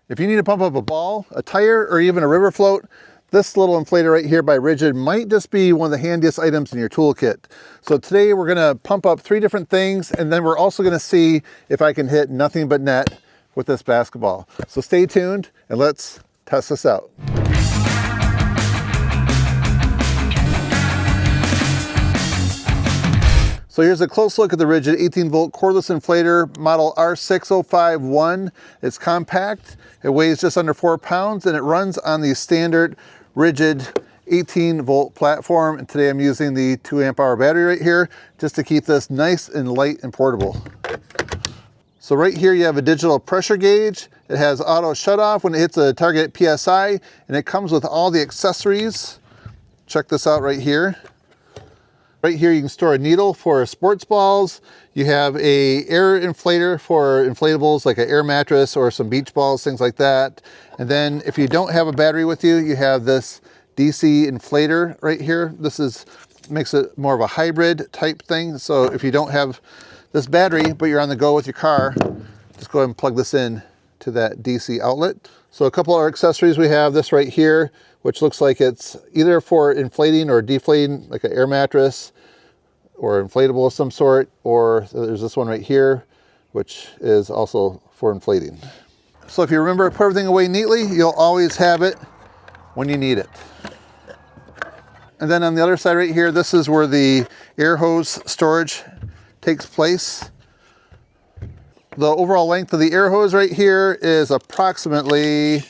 If you need to pump up a ball, a tire, or even a river float, this little inflator right here by Ridgid might just be one of the handiest items in your toolkit. So today we're gonna pump up 3 different things, and then we're also gonna see if I can hit nothing but net with this basketball. So stay tuned and let's test this out. So here's a close look at the Ridgid 18-volt cordless inflator, model R6051. It's compact, it weighs just under 4 pounds, and it runs on the standard Ridgid 18-volt platform. And today I'm using the 2 amp hour battery right here, just to keep this nice and light and portable. So right here you have a digital pressure gauge. It has auto shut off when it hits a target PSI, and it comes with all the accessories. Check this out right here. Right here you can store a needle for sports balls. You have a air inflator for inflatables like an air mattress or some beach balls, things like that. And then if you don't have a battery with you, you have this DC inflator right here. This makes it more of a hybrid type thing. So if you don't have this battery, but you're on the go with your car, just go ahead and plug this in to that DC outlet. So a couple of accessories, we have this right here, which looks like it's either for inflating or deflating, like an air mattress or inflatable of some sort, or there's this one right here, which is also for inflating. So if you remember to put everything away neatly, you'll always have it when you need it. And then on the other side right here, this is where the air hose storage takes place. The overall length of the air hose right here is approximately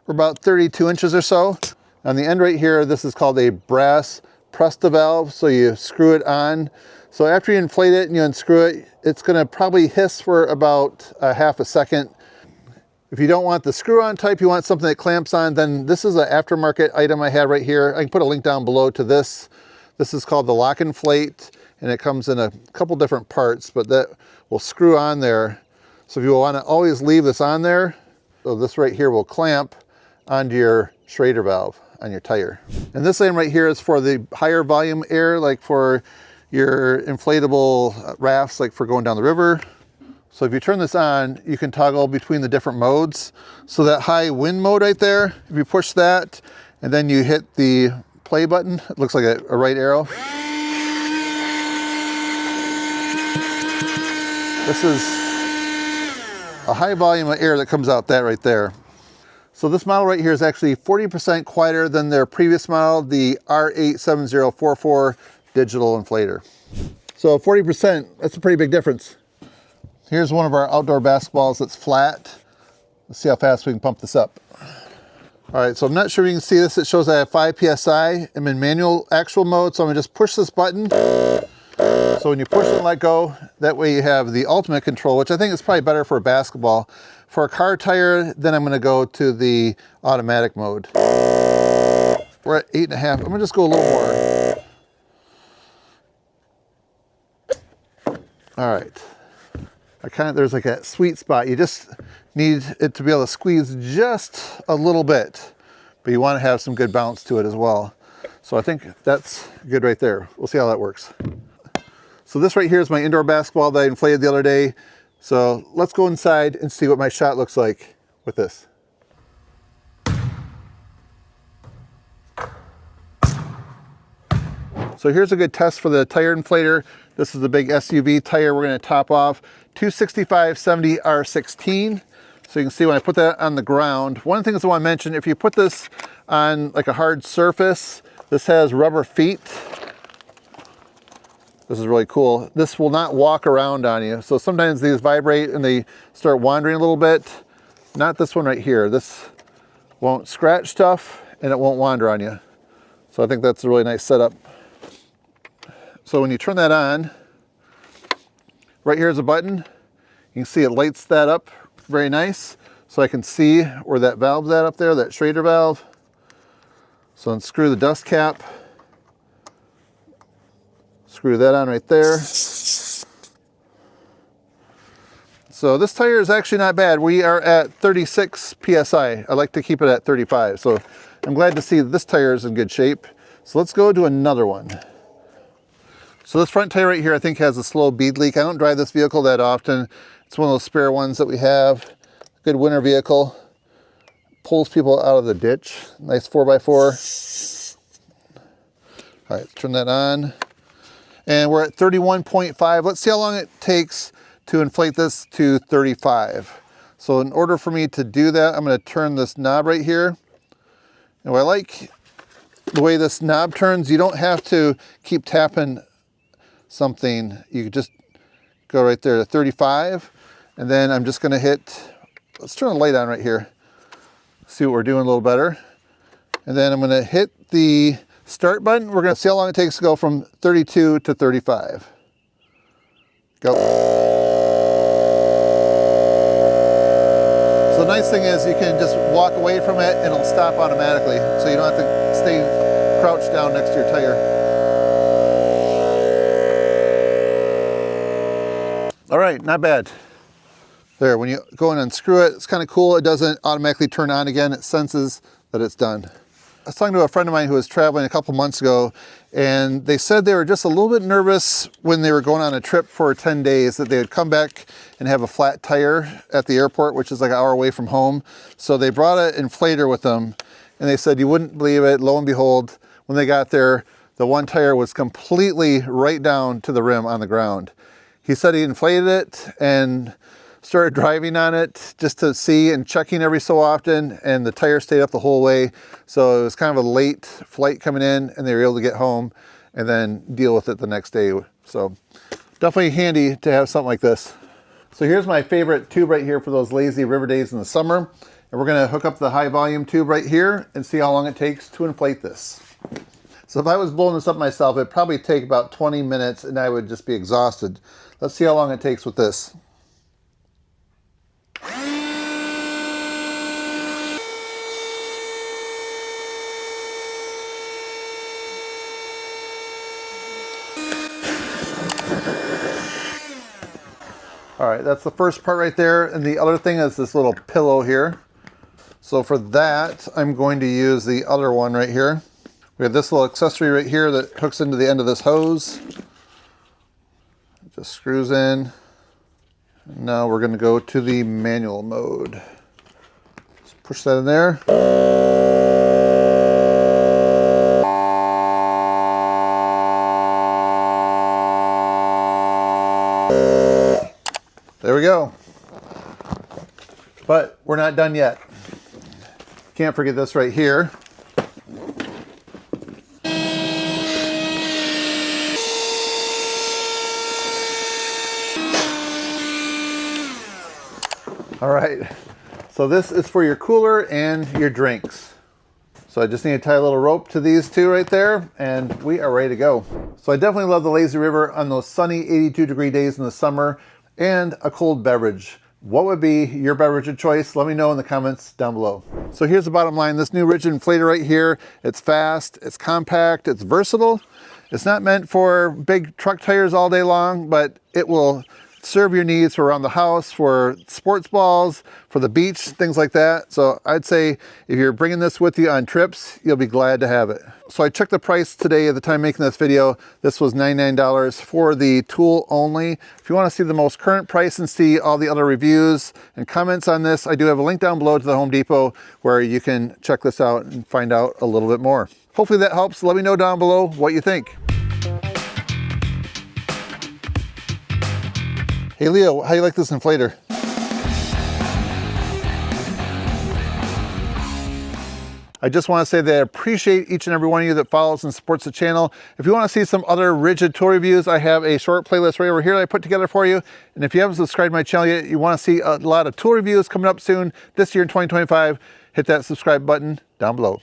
about 32 inches or so. On the end right here, this is called a brass press-to valve, so you screw it on. So after you inflate it and you unscrew it, it's gonna probably hiss for about a half a second. If you don't want the screw-on type, you want something that clamps on, then this is an aftermarket item I have right here. I can put a link down below to this. This is called the lock inflate, and it comes in a couple different parts, but that will screw on there. So if you want to always leave this on there, so this right here will clamp onto your Schrader valve on your tire. And this item right here is for the higher volume air, like for your inflatable rafts, like for going down the river. So if you turn this on, you can toggle between the different modes. So that high wind mode right there, if you push that and then you hit the play button, it looks like a right arrow. This is a high volume of air that comes out that right there. So this model right here is actually 40% quieter than their previous model, the R87044 digital inflator. So 40%, that's a pretty big difference. Here's one of our outdoor basketballs that's flat. Let's see how fast we can pump this up. All right, so I'm not sure if you can see this. It shows I have 5 PSI. I'm in manual actual mode, so I'm gonna just push this button. So when you push and let go, that way you have the ultimate control, which I think is probably better for a basketball. For a car tire, then I'm gonna go to the automatic mode. We're at 8.5. I'm gonna just go a little more. All right. There's like a sweet spot. You just need it to be able to squeeze just a little bit, but you wanna have some good bounce to it as well. So I think that's good right there. We'll see how that works. So this right here is my indoor basketball that I inflated the other day. So let's go inside and see what my shot looks like with this. So here's a good test for the tire inflator. This is the big SUV tire we're gonna top off. 265/70 R16. So you can see when I put that on the ground. One of the things I wanna mention, if you put this on like a hard surface, this has rubber feet. This is really cool. This will not walk around on you. So sometimes these vibrate and they start wandering a little bit. Not this one right here. This won't scratch stuff and it won't wander on you. So I think that's a really nice setup. So when you turn that on, right here is a button. You can see it lights that up very nice. So I can see where that valve's at up there, that Schrader valve. So unscrew the dust cap. Screw that on right there. So this tire is actually not bad. We are at 36 PSI. I like to keep it at 35. So I'm glad to see that this tire is in good shape. So let's go to another one. So this front tire right here, I think has a slow bead leak. I don't drive this vehicle that often. It's one of those spare ones that we have. Good winter vehicle. Pulls people out of the ditch. Nice 4x4. All right, turn that on. And we're at 31.5. Let's see how long it takes to inflate this to 35. So in order for me to do that, I'm going to turn this knob right here. And what I like the way this knob turns, you don't have to keep tapping something. You just go right there to 35. And then I'm just going to hit, let's turn the light on right here. See what we're doing a little better. And then I'm going to hit the start button. We're going to see how long it takes to go from 32 to 35. Go. So the nice thing is you can just walk away from it and it'll stop automatically. So you don't have to stay crouched down next to your tire. All right, not bad. There, when you go and unscrew it, it's kind of cool. It doesn't automatically turn on again. It senses that it's done. I was talking to a friend of mine who was traveling a couple months ago, and they said they were just a little bit nervous when they were going on a trip for 10 days that they would come back and have a flat tire at the airport, which is like an hour away from home. So they brought an inflator with them, and they said you wouldn't believe it. Lo and behold, when they got there, the one tire was completely right down to the rim on the ground. He said he inflated it and started driving on it just to see and checking every so often, and the tire stayed up the whole way. So it was kind of a late flight coming in, and they were able to get home and then deal with it the next day. So definitely handy to have something like this. So here's my favorite tube right here for those lazy river days in the summer. And we're gonna hook up the high volume tube right here and see how long it takes to inflate this. So if I was blowing this up myself, it'd probably take about 20 minutes and I would just be exhausted. Let's see how long it takes with this. All right, that's the first part right there. And the other thing is this little pillow here. So for that, I'm going to use the other one right here. We have this little accessory right here that hooks into the end of this hose. It just screws in. Now we're going to go to the manual mode. Just push that in there. There we go. But we're not done yet. Can't forget this right here. All right, so this is for your cooler and your drinks. So I just need to tie a little rope to these two right there, and we are ready to go. So I definitely love the lazy river on those sunny 82-degree days in the summer and a cold beverage. What would be your beverage of choice? Let me know in the comments down below. So here's the bottom line. This new Ridgid inflator right here, it's fast, it's compact, it's versatile. It's not meant for big truck tires all day long, but it will serve your needs for around the house, for sports balls, for the beach, things like that. So I'd say if you're bringing this with you on trips, you'll be glad to have it. So I checked the price today at the time making this video. This was $99 for the tool only. If you want to see the most current price and see all the other reviews and comments on this, I do have a link down below to the Home Depot where you can check this out and find out a little bit more. Hopefully that helps. Let me know down below what you think. Hey Leo, how do you like this inflator? I just want to say that I appreciate each and every one of you that follows and supports the channel. If you want to see some other Ridgid tool reviews, I have a short playlist right over here that I put together for you. And if you haven't subscribed to my channel yet, you want to see a lot of tool reviews coming up soon this year in 2025, hit that subscribe button down below.